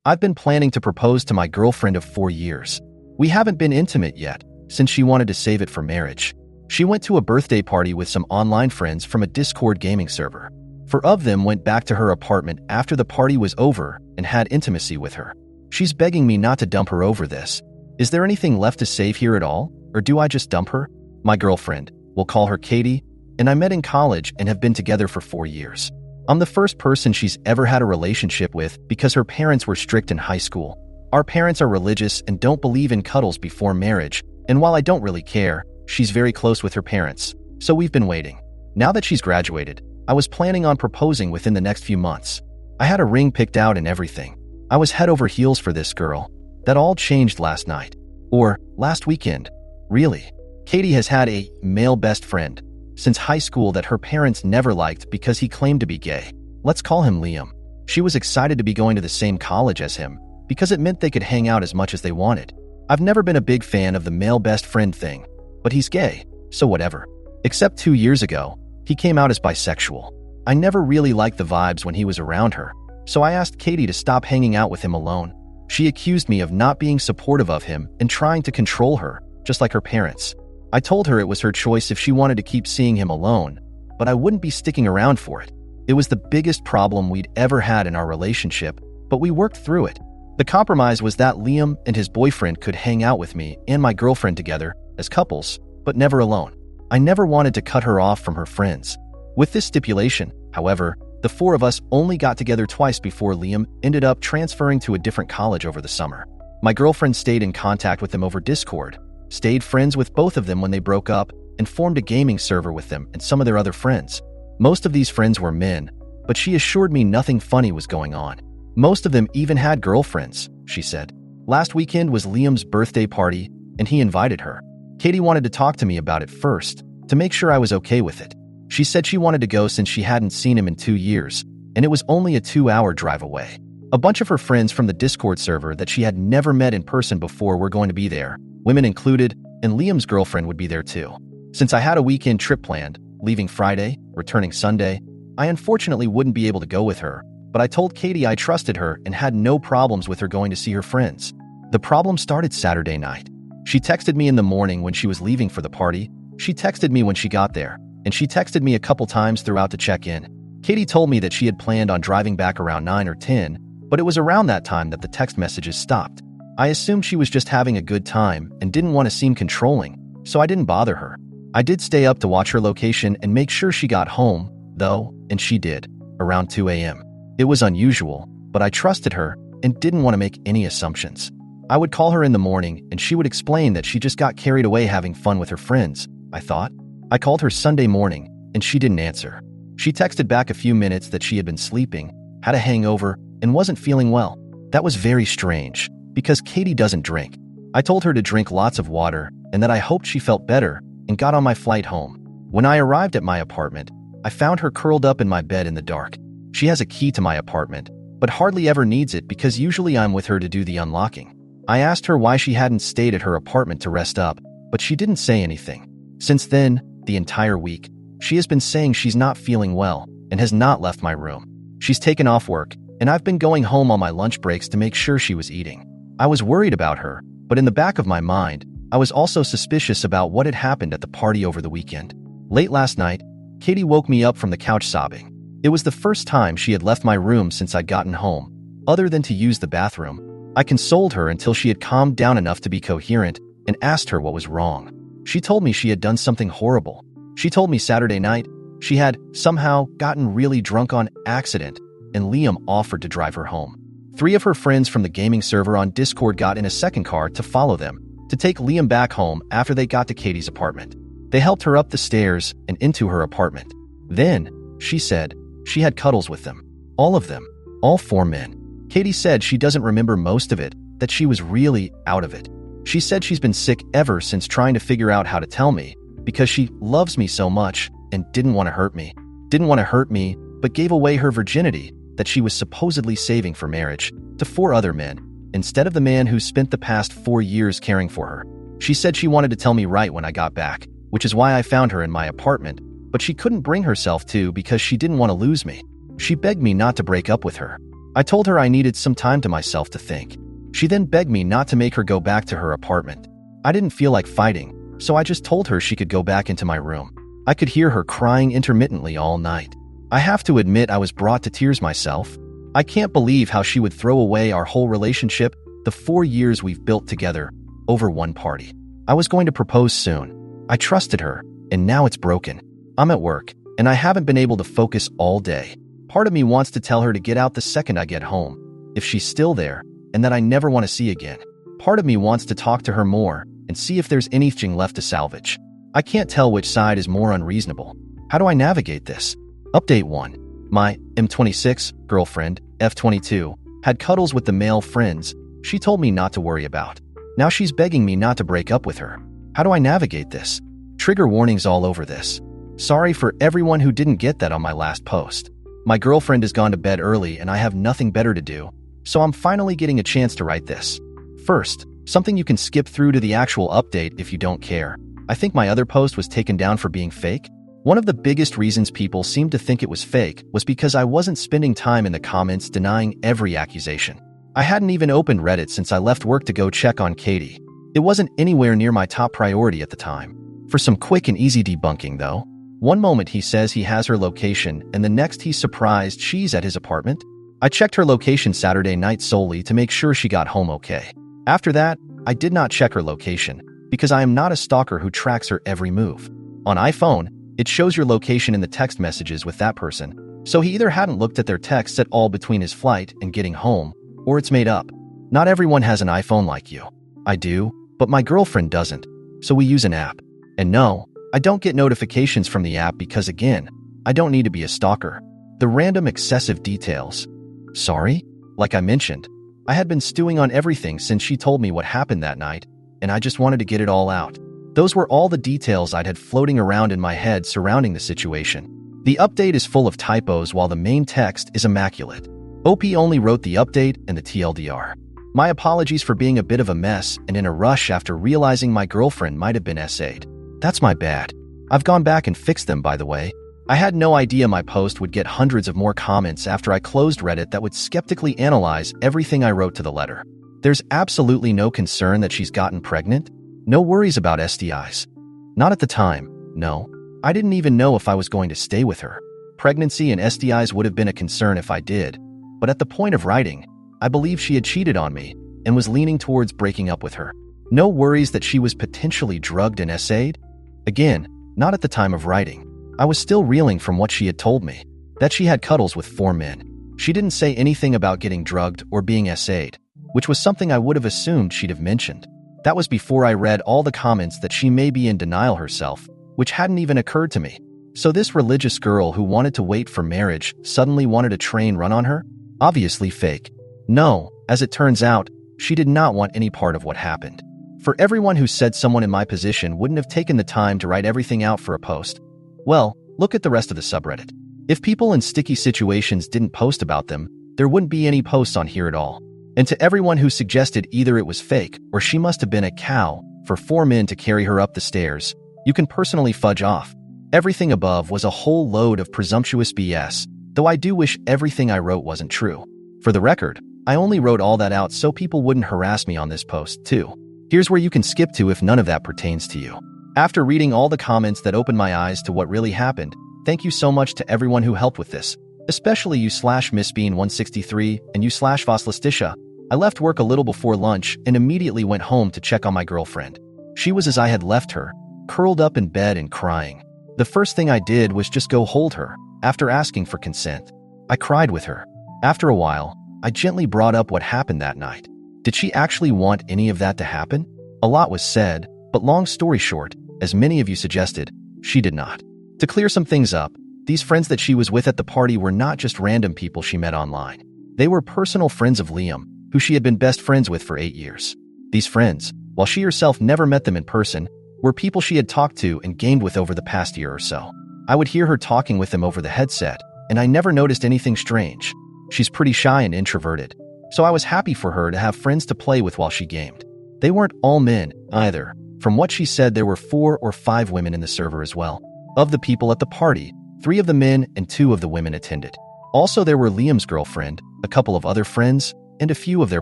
I've been planning to propose to my girlfriend of 4 years. We haven't been intimate yet, since she wanted to save it for marriage. She went to a birthday party with some online friends from a Discord gaming server. 4 of them went back to her apartment after the party was over and had intimacy with her. She's begging me not to dump her over this. Is there anything left to save here at all, or do I just dump her? My girlfriend, we'll call her Katie, and I met in college and have been together for 4 years. I'm the first person she's ever had a relationship with because her parents were strict in high school. Our parents are religious and don't believe in cuddles before marriage, and while I don't really care, she's very close with her parents, so we've been waiting. Now that she's graduated, I was planning on proposing within the next few months. I had a ring picked out and everything. I was head over heels for this girl. That all changed last night. Or last weekend. Really. Katie has had a male best friend since high school that her parents never liked because he claimed to be gay. Let's call him Liam. She was excited to be going to the same college as him because it meant they could hang out as much as they wanted. I've never been a big fan of the male best friend thing, but he's gay, so whatever. Except 2 years ago, he came out as bisexual. I never really liked the vibes when he was around her, so I asked Katie to stop hanging out with him alone. She accused me of not being supportive of him and trying to control her, just like her parents. I told her it was her choice if she wanted to keep seeing him alone, but I wouldn't be sticking around for it. It was the biggest problem we'd ever had in our relationship, but we worked through it. The compromise was that Liam and his boyfriend could hang out with me and my girlfriend together as couples, but never alone. I never wanted to cut her off from her friends. With this stipulation, however, the 4 of us only got together twice before Liam ended up transferring to a different college over the summer. My girlfriend stayed in contact with them over Discord, stayed friends with both of them when they broke up, and formed a gaming server with them and some of their other friends. Most of these friends were men, but she assured me nothing funny was going on. Most of them even had girlfriends, she said. Last weekend was Liam's birthday party, and he invited her. Katie wanted to talk to me about it first, to make sure I was okay with it. She said she wanted to go since she hadn't seen him in 2 years, and it was only a 2-hour drive away. A bunch of her friends from the Discord server that she had never met in person before were going to be there, women included, and Liam's girlfriend would be there too. Since I had a weekend trip planned, leaving Friday, returning Sunday, I unfortunately wouldn't be able to go with her, but I told Katie I trusted her and had no problems with her going to see her friends. The problem started Saturday night. She texted me in the morning when she was leaving for the party. She texted me when she got there, and she texted me a couple times throughout to check in. Katie told me that she had planned on driving back around 9 or 10, but it was around that time that the text messages stopped. I assumed she was just having a good time and didn't want to seem controlling, so I didn't bother her. I did stay up to watch her location and make sure she got home, though, and she did, around 2 a.m. It was unusual, but I trusted her and didn't want to make any assumptions. I would call her in the morning and she would explain that she just got carried away having fun with her friends, I thought. I called her Sunday morning and she didn't answer. She texted back a few minutes that she had been sleeping, had a hangover, and wasn't feeling well. That was very strange, because Katie doesn't drink. I told her to drink lots of water and that I hoped she felt better and got on my flight home. When I arrived at my apartment, I found her curled up in my bed in the dark. She has a key to my apartment, but hardly ever needs it because usually I'm with her to do the unlocking. I asked her why she hadn't stayed at her apartment to rest up, but she didn't say anything. Since then, the entire week, she has been saying she's not feeling well and has not left my room. She's taken off work, and I've been going home on my lunch breaks to make sure she was eating. I was worried about her, but in the back of my mind, I was also suspicious about what had happened at the party over the weekend. Late last night, Katie woke me up from the couch sobbing. It was the first time she had left my room since I'd gotten home, other than to use the bathroom. I consoled her until she had calmed down enough to be coherent and asked her what was wrong. She told me she had done something horrible. She told me Saturday night she had somehow gotten really drunk on accident, and Liam offered to drive her home. 3 of her friends from the gaming server on Discord got in a second car to follow them, to take Liam back home after they got to Katie's apartment. They helped her up the stairs and into her apartment. Then, she said, she had cuddles with them. All of them. All 4 men. Katie said she doesn't remember most of it, that she was really out of it. She said she's been sick ever since trying to figure out how to tell me, because she loves me so much and didn't want to hurt me. Didn't want to hurt me, but gave away her virginity that she was supposedly saving for marriage to 4 other men, instead of the man who spent the past 4 years caring for her. She said she wanted to tell me right when I got back, which is why I found her in my apartment, but she couldn't bring herself to because she didn't want to lose me. She begged me not to break up with her. I told her I needed some time to myself to think. She then begged me not to make her go back to her apartment. I didn't feel like fighting, so I just told her she could go back into my room. I could hear her crying intermittently all night. I have to admit I was brought to tears myself. I can't believe how she would throw away our whole relationship, the 4 years we've built together, over one party. I was going to propose soon. I trusted her, and now it's broken. I'm at work, and I haven't been able to focus all day. Part of me wants to tell her to get out the second I get home, if she's still there, and that I never want to see again. Part of me wants to talk to her more and see if there's anything left to salvage. I can't tell which side is more unreasonable. How do I navigate this? Update 1. My M26 girlfriend, F22, had cuddles with the male friends she told me not to worry about. Now she's begging me not to break up with her. How do I navigate this? Trigger warnings all over this. Sorry for everyone who didn't get that on my last post. My girlfriend has gone to bed early and I have nothing better to do, so I'm finally getting a chance to write this. First, something you can skip through to the actual update if you don't care. I think my other post was taken down for being fake. One of the biggest reasons people seemed to think it was fake was because I wasn't spending time in the comments denying every accusation. I hadn't even opened Reddit since I left work to go check on Katie. It wasn't anywhere near my top priority at the time. For some quick and easy debunking though, one moment he says he has her location and the next he's surprised she's at his apartment. I checked her location Saturday night solely to make sure she got home okay. After that, I did not check her location because I am not a stalker who tracks her every move. On iPhone, it shows your location in the text messages with that person, so he either hadn't looked at their texts at all between his flight and getting home, or it's made up. Not everyone has an iPhone like you. I do, but my girlfriend doesn't, so we use an app. And no, I don't get notifications from the app because again, I don't need to be a stalker. The random excessive details. Sorry? Like I mentioned, I had been stewing on everything since she told me what happened that night, and I just wanted to get it all out. Those were all the details I'd had floating around in my head surrounding the situation. The update is full of typos while the main text is immaculate. OP only wrote the update and the TLDR. My apologies for being a bit of a mess and in a rush after realizing my girlfriend might have been SA'd. That's my bad. I've gone back and fixed them, by the way. I had no idea my post would get hundreds of more comments after I closed Reddit that would skeptically analyze everything I wrote to the letter. There's absolutely no concern that she's gotten pregnant. No worries about STIs. Not at the time, no. I didn't even know if I was going to stay with her. Pregnancy and STIs would have been a concern if I did, but at the point of writing, I believe she had cheated on me and was leaning towards breaking up with her. No worries that she was potentially drugged and SA'd? Again, not at the time of writing. I was still reeling from what she had told me, that she had cuddles with 4 men. She didn't say anything about getting drugged or being SA'd, which was something I would have assumed she'd have mentioned. That was before I read all the comments that she may be in denial herself, which hadn't even occurred to me. So this religious girl who wanted to wait for marriage suddenly wanted a train run on her? Obviously fake. No, as it turns out, she did not want any part of what happened. For everyone who said someone in my position wouldn't have taken the time to write everything out for a post, well, look at the rest of the subreddit. If people in sticky situations didn't post about them, there wouldn't be any posts on here at all. And to everyone who suggested either it was fake or she must have been a cow for 4 men to carry her up the stairs, you can personally fudge off. Everything above was a whole load of presumptuous BS, though I do wish everything I wrote wasn't true. For the record, I only wrote all that out so people wouldn't harass me on this post, too. Here's where you can skip to if none of that pertains to you. After reading all the comments that opened my eyes to what really happened, thank you so much to everyone who helped with this, especially you /MissBean163 and you /Voslastisha. I left work a little before lunch and immediately went home to check on my girlfriend. She was as I had left her, curled up in bed and crying. The first thing I did was just go hold her, after asking for consent. I cried with her. After a while, I gently brought up what happened that night. Did she actually want any of that to happen? A lot was said, but long story short, as many of you suggested, she did not. To clear some things up, these friends that she was with at the party were not just random people she met online. They were personal friends of Liam, who she had been best friends with for 8 years. These friends, while she herself never met them in person, were people she had talked to and gamed with over the past year or so. I would hear her talking with them over the headset, and I never noticed anything strange. She's pretty shy and introverted, so I was happy for her to have friends to play with while she gamed. They weren't all men, either. From what she said, there were 4 or 5 women in the server as well. Of the people at the party, 3 of the men and 2 of the women attended. Also, there were Liam's girlfriend, a couple of other friends, and a few of their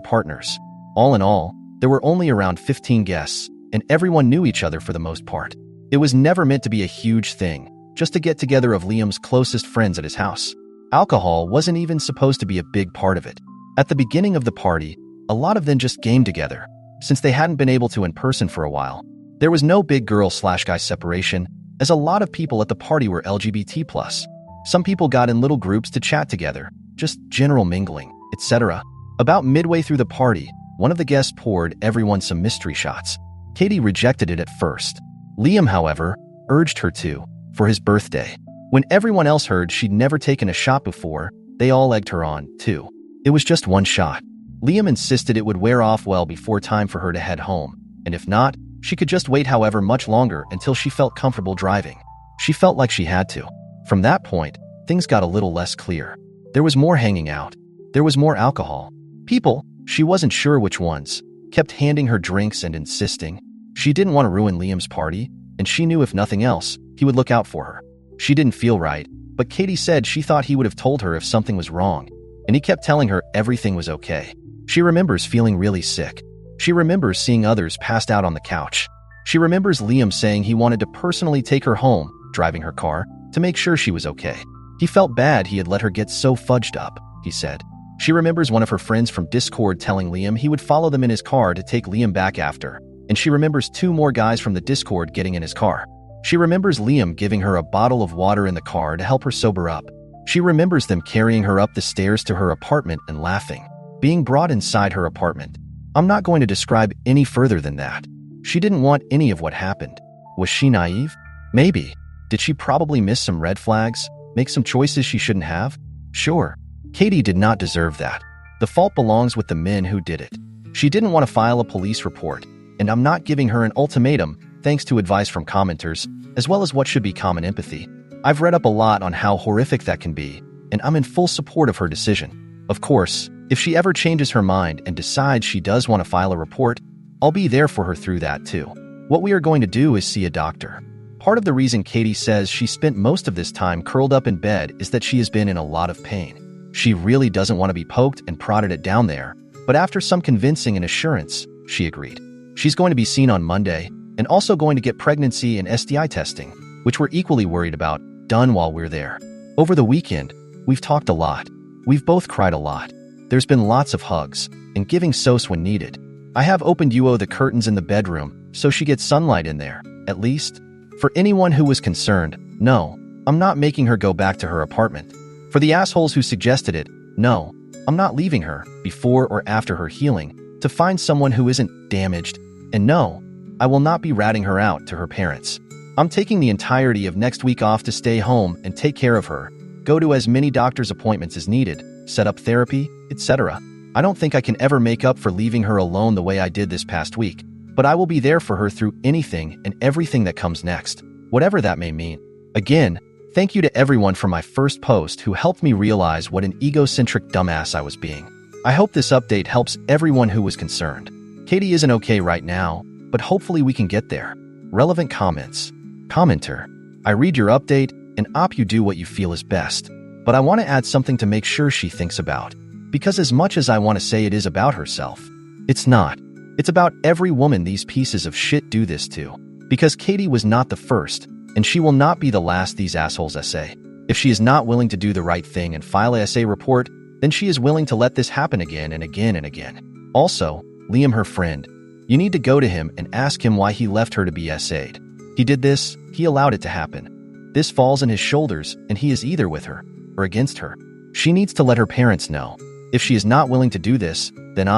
partners. All in all, there were only around 15 guests, and everyone knew each other for the most part. It was never meant to be a huge thing, just a get-together of Liam's closest friends at his house. Alcohol wasn't even supposed to be a big part of it. At the beginning of the party, a lot of them just gamed together, since they hadn't been able to in person for a while. There was no big girl/guy separation, as a lot of people at the party were LGBT+. Some people got in little groups to chat together, just general mingling, etc. About midway through the party, one of the guests poured everyone some mystery shots. Katie rejected it at first. Liam, however, urged her to, for his birthday. When everyone else heard she'd never taken a shot before, they all egged her on, too. It was just one shot. Liam insisted it would wear off well before time for her to head home, and if not, she could just wait however much longer until she felt comfortable driving. She felt like she had to. From that point, things got a little less clear. There was more hanging out. There was more alcohol. People, she wasn't sure which ones, kept handing her drinks and insisting. She didn't want to ruin Liam's party, and she knew if nothing else, he would look out for her. She didn't feel right, but Katie said she thought he would have told her if something was wrong, and he kept telling her everything was okay. She remembers feeling really sick. She remembers seeing others passed out on the couch. She remembers Liam saying he wanted to personally take her home, driving her car, to make sure she was okay. He felt bad he had let her get so fudged up, he said. She remembers one of her friends from Discord telling Liam he would follow them in his car to take Liam back after, and she remembers 2 more guys from the Discord getting in his car. She remembers Liam giving her a bottle of water in the car to help her sober up. She remembers them carrying her up the stairs to her apartment and laughing, being brought inside her apartment. I'm not going to describe any further than that. She didn't want any of what happened. Was she naive? Maybe. Did she probably miss some red flags? Make some choices she shouldn't have? Sure. Katie did not deserve that. The fault belongs with the men who did it. She didn't want to file a police report, and I'm not giving her an ultimatum thanks to advice from commenters, as well as what should be common empathy. I've read up a lot on how horrific that can be, and I'm in full support of her decision. Of course, if she ever changes her mind and decides she does want to file a report, I'll be there for her through that too. What we are going to do is see a doctor. Part of the reason Katie says she spent most of this time curled up in bed is that she has been in a lot of pain. She really doesn't want to be poked and prodded at down there, but after some convincing and assurance, she agreed. She's going to be seen on Monday, and also going to get pregnancy and STI testing, which we're equally worried about, done while we're there. Over the weekend, we've talked a lot. We've both cried a lot. There's been lots of hugs, and giving SOS when needed. I have opened the curtains in the bedroom, so she gets sunlight in there, at least. For anyone who was concerned, no, I'm not making her go back to her apartment. For the assholes who suggested it, no, I'm not leaving her, before or after her healing, to find someone who isn't damaged. And no, I will not be ratting her out to her parents. I'm taking the entirety of next week off to stay home and take care of her, go to as many doctor's appointments as needed, set up therapy, etc. I don't think I can ever make up for leaving her alone the way I did this past week, but I will be there for her through anything and everything that comes next, whatever that may mean. Again, thank you to everyone for my first post who helped me realize what an egocentric dumbass I was being. I hope this update helps everyone who was concerned. Katie isn't okay right now, but hopefully we can get there. Relevant comments. Commenter. I read your update and opt you do what you feel is best, but I want to add something to make sure she thinks about. Because as much as I want to say it is about herself, it's not. It's about every woman these pieces of shit do this to. Because Katie was not the first, and she will not be the last these assholes essay. If she is not willing to do the right thing and file a essay report, then she is willing to let this happen again and again and again. Also, Liam, her friend, you need to go to him and ask him why he left her to be essayed. He did this, he allowed it to happen. This falls on his shoulders, and he is either with her or against her. She needs to let her parents know. If she is not willing to do this, then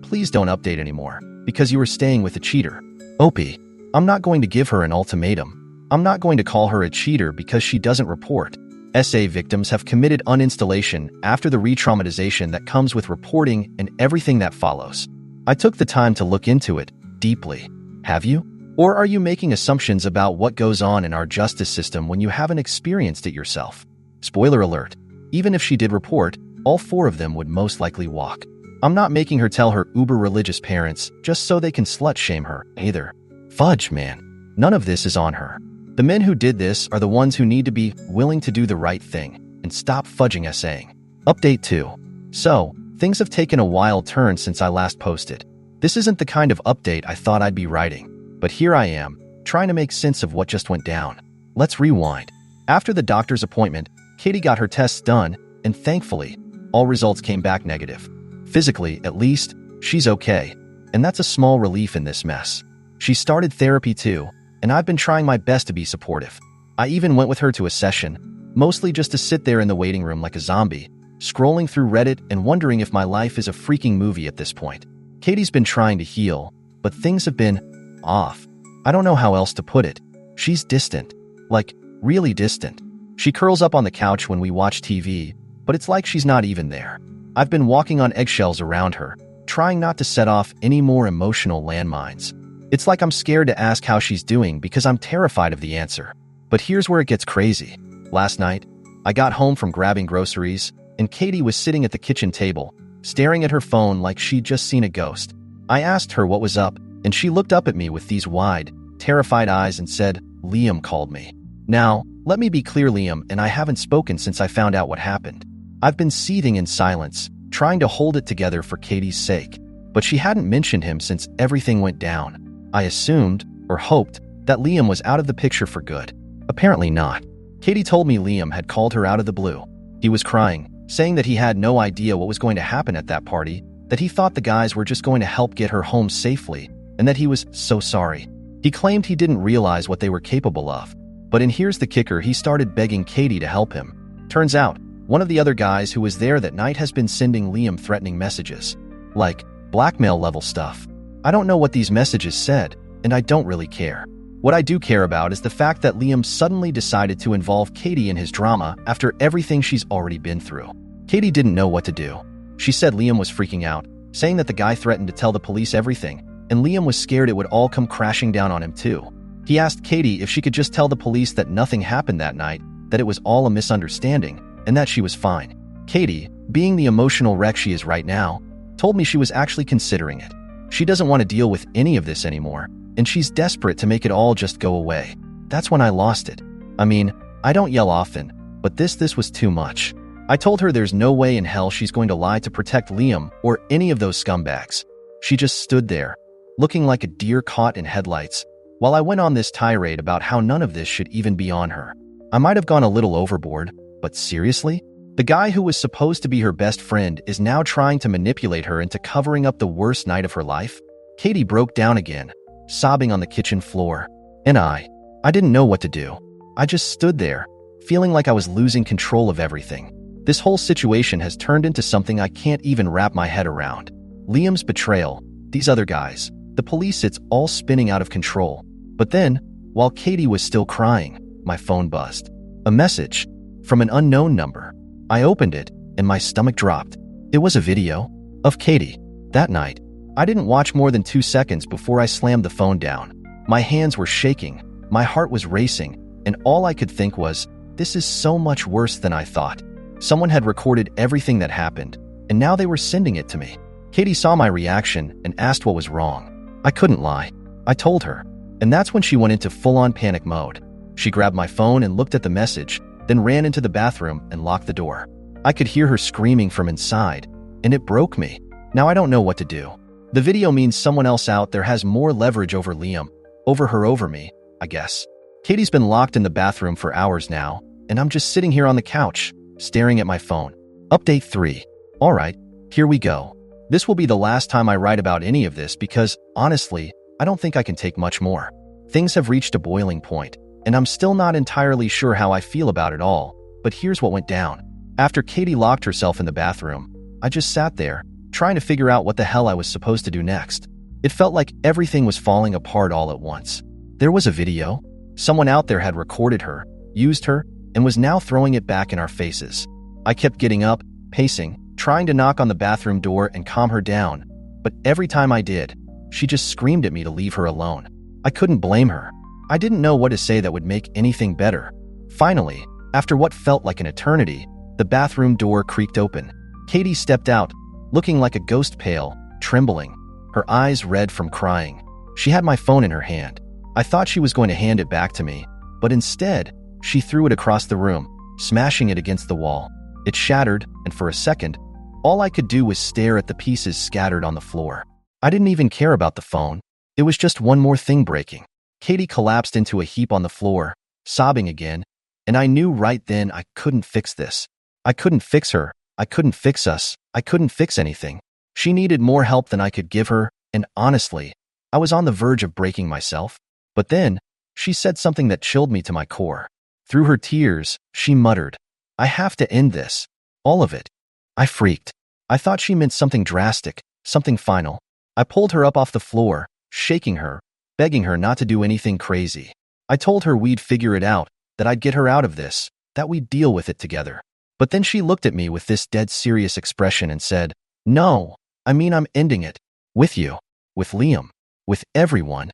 please don't update anymore, because you are staying with a cheater. Opie, I'm not going to give her an ultimatum. I'm not going to call her a cheater because she doesn't report. SA victims have committed uninstallation after the re-traumatization that comes with reporting and everything that follows. I took the time to look into it deeply. Have you? Or are you making assumptions about what goes on in our justice system when you haven't experienced it yourself? Spoiler alert, even if she did report, all 4 of them would most likely walk. I'm not making her tell her uber-religious parents just so they can slut-shame her, either. Fudge, man. None of this is on her. The men who did this are the ones who need to be willing to do the right thing and stop fudging essaying. Update 2. So, things have taken a wild turn since I last posted. This isn't the kind of update I thought I'd be writing, but here I am, trying to make sense of what just went down. Let's rewind. After the doctor's appointment, Katie got her tests done, and thankfully, all results came back negative. Physically, at least, she's okay, and that's a small relief in this mess. She started therapy too, and I've been trying my best to be supportive. I even went with her to a session, mostly just to sit there in the waiting room like a zombie, scrolling through Reddit and wondering if my life is a freaking movie at this point. Katie's been trying to heal, but things have been off. I don't know how else to put it. She's distant. Like, really distant. She curls up on the couch when we watch TV, but it's like she's not even there. I've been walking on eggshells around her, trying not to set off any more emotional landmines. It's like I'm scared to ask how she's doing because I'm terrified of the answer. But here's where it gets crazy. Last night, I got home from grabbing groceries, and Katie was sitting at the kitchen table, staring at her phone like she'd just seen a ghost. I asked her what was up, and she looked up at me with these wide, terrified eyes and said, "Liam called me." Now, let me be clear, Liam and I haven't spoken since I found out what happened. I've been seething in silence, trying to hold it together for Katie's sake, but she hadn't mentioned him since everything went down. I assumed, or hoped, that Liam was out of the picture for good. Apparently not. Katie told me Liam had called her out of the blue. He was crying, saying that he had no idea what was going to happen at that party, that he thought the guys were just going to help get her home safely, and that he was so sorry. He claimed he didn't realize what they were capable of. But and here's the kicker, he started begging Katie to help him. Turns out, one of the other guys who was there that night has been sending Liam threatening messages. Like, blackmail level stuff. I don't know what these messages said, and I don't really care. What I do care about is the fact that Liam suddenly decided to involve Katie in his drama after everything she's already been through. Katie didn't know what to do. She said Liam was freaking out, saying that the guy threatened to tell the police everything, and Liam was scared it would all come crashing down on him too. He asked Katie if she could just tell the police that nothing happened that night, that it was all a misunderstanding, and that she was fine. Katie, being the emotional wreck she is right now, told me she was actually considering it. She doesn't want to deal with any of this anymore, and she's desperate to make it all just go away. That's when I lost it. I mean, I don't yell often, but this was too much. I told her there's no way in hell she's going to lie to protect Liam or any of those scumbags. She just stood there, looking like a deer caught in headlights, while I went on this tirade about how none of this should even be on her. I might have gone a little overboard, but seriously? The guy who was supposed to be her best friend is now trying to manipulate her into covering up the worst night of her life? Katie broke down again, sobbing on the kitchen floor. And I didn't know what to do. I just stood there, feeling like I was losing control of everything. This whole situation has turned into something I can't even wrap my head around. Liam's betrayal, these other guys, the police, it's all spinning out of control. But then, while Katie was still crying, my phone buzzed. A message from an unknown number. I opened it, and my stomach dropped. It was a video of Katie. That night, I didn't watch more than 2 seconds before I slammed the phone down. My hands were shaking, my heart was racing, and all I could think was, this is so much worse than I thought. Someone had recorded everything that happened, and now they were sending it to me. Katie saw my reaction and asked what was wrong. I couldn't lie. I told her, and that's when she went into full-on panic mode. She grabbed my phone and looked at the message, then ran into the bathroom and locked the door. I could hear her screaming from inside, and it broke me. Now I don't know what to do. The video means someone else out there has more leverage over Liam, over me, I guess. Katie's been locked in the bathroom for hours now, and I'm just sitting here on the couch, staring at my phone. Update 3. Alright, here we go. This will be the last time I write about any of this because, honestly, I don't think I can take much more. Things have reached a boiling point, and I'm still not entirely sure how I feel about it all, but here's what went down. After Katie locked herself in the bathroom, I just sat there, trying to figure out what the hell I was supposed to do next. It felt like everything was falling apart all at once. There was a video. Someone out there had recorded her, used her, and was now throwing it back in our faces. I kept getting up, pacing, trying to knock on the bathroom door and calm her down, but every time I did, she just screamed at me to leave her alone. I couldn't blame her. I didn't know what to say that would make anything better. Finally, after what felt like an eternity, the bathroom door creaked open. Katie stepped out, looking like a ghost, pale, trembling, her eyes red from crying. She had my phone in her hand. I thought she was going to hand it back to me, but instead, she threw it across the room, smashing it against the wall. It shattered, and for a second, All I could do was stare at the pieces scattered on the floor. I didn't even care about the phone. It was just one more thing breaking. Katie collapsed into a heap on the floor, sobbing again, and I knew right then I couldn't fix this. I couldn't fix her. I couldn't fix us. I couldn't fix anything. She needed more help than I could give her, and honestly, I was on the verge of breaking myself. But then, she said something that chilled me to my core. Through her tears, she muttered, "I have to end this. All of it." I freaked. I thought she meant something drastic, something final. I pulled her up off the floor, shaking her, begging her not to do anything crazy. I told her we'd figure it out, that I'd get her out of this, that we'd deal with it together. But then she looked at me with this dead serious expression and said, "No, I mean I'm ending it. With you. With Liam. With everyone."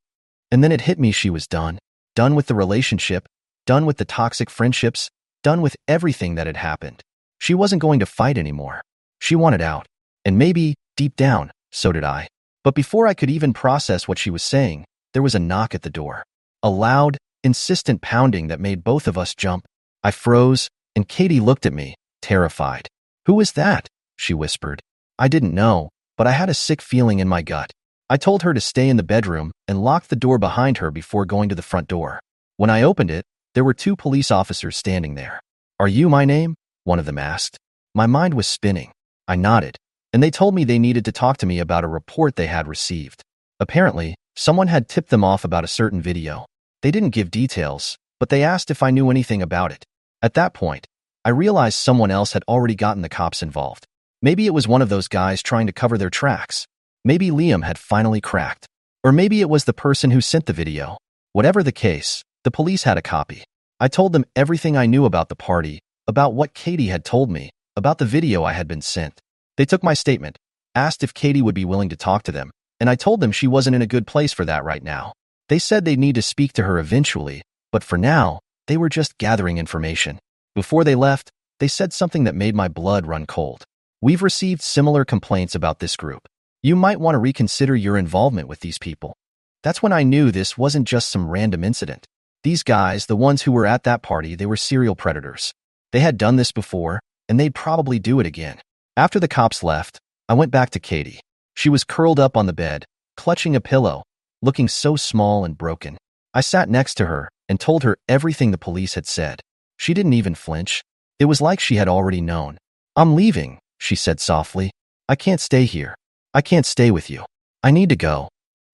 And then it hit me she was done. Done with the relationship. Done with the toxic friendships. Done with everything that had happened. She wasn't going to fight anymore. She wanted out. And maybe, deep down, so did I. But before I could even process what she was saying, there was a knock at the door. A loud, insistent pounding that made both of us jump. I froze, and Katie looked at me, terrified. "Who is that?" she whispered. I didn't know, but I had a sick feeling in my gut. I told her to stay in the bedroom and locked the door behind her before going to the front door. When I opened it, there were 2 police officers standing there. "Are you my name?" one of them asked. My mind was spinning. I nodded, and they told me they needed to talk to me about a report they had received. Apparently, someone had tipped them off about a certain video. They didn't give details, but they asked if I knew anything about it. At that point, I realized someone else had already gotten the cops involved. Maybe it was one of those guys trying to cover their tracks. Maybe Liam had finally cracked. Or maybe it was the person who sent the video. Whatever the case, the police had a copy. I told them everything I knew about the party, about what Katie had told me, about the video I had been sent. They took my statement, asked if Katie would be willing to talk to them, and I told them she wasn't in a good place for that right now. They said they'd need to speak to her eventually, but for now, they were just gathering information. Before they left, they said something that made my blood run cold. "We've received similar complaints about this group. You might want to reconsider your involvement with these people." That's when I knew this wasn't just some random incident. These guys, the ones who were at that party, they were serial predators. They had done this before, and they'd probably do it again. After the cops left, I went back to Katie. She was curled up on the bed, clutching a pillow, looking so small and broken. I sat next to her and told her everything the police had said. She didn't even flinch. It was like she had already known. "I'm leaving," she said softly. "I can't stay here. I can't stay with you. I need to go."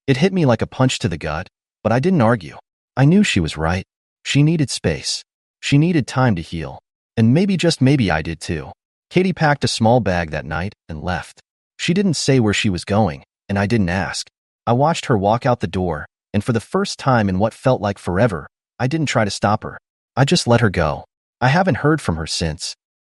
It hit me like a punch to the gut, but I didn't argue. I knew she was right. She needed space. She needed time to heal. And maybe, just maybe, I did too. Katie packed a small bag that night and left. She didn't say where she was going, and I didn't ask. I watched her walk out the door, and for the first time in what felt like forever, I didn't try to stop her. I just let her go. I haven't heard from her since,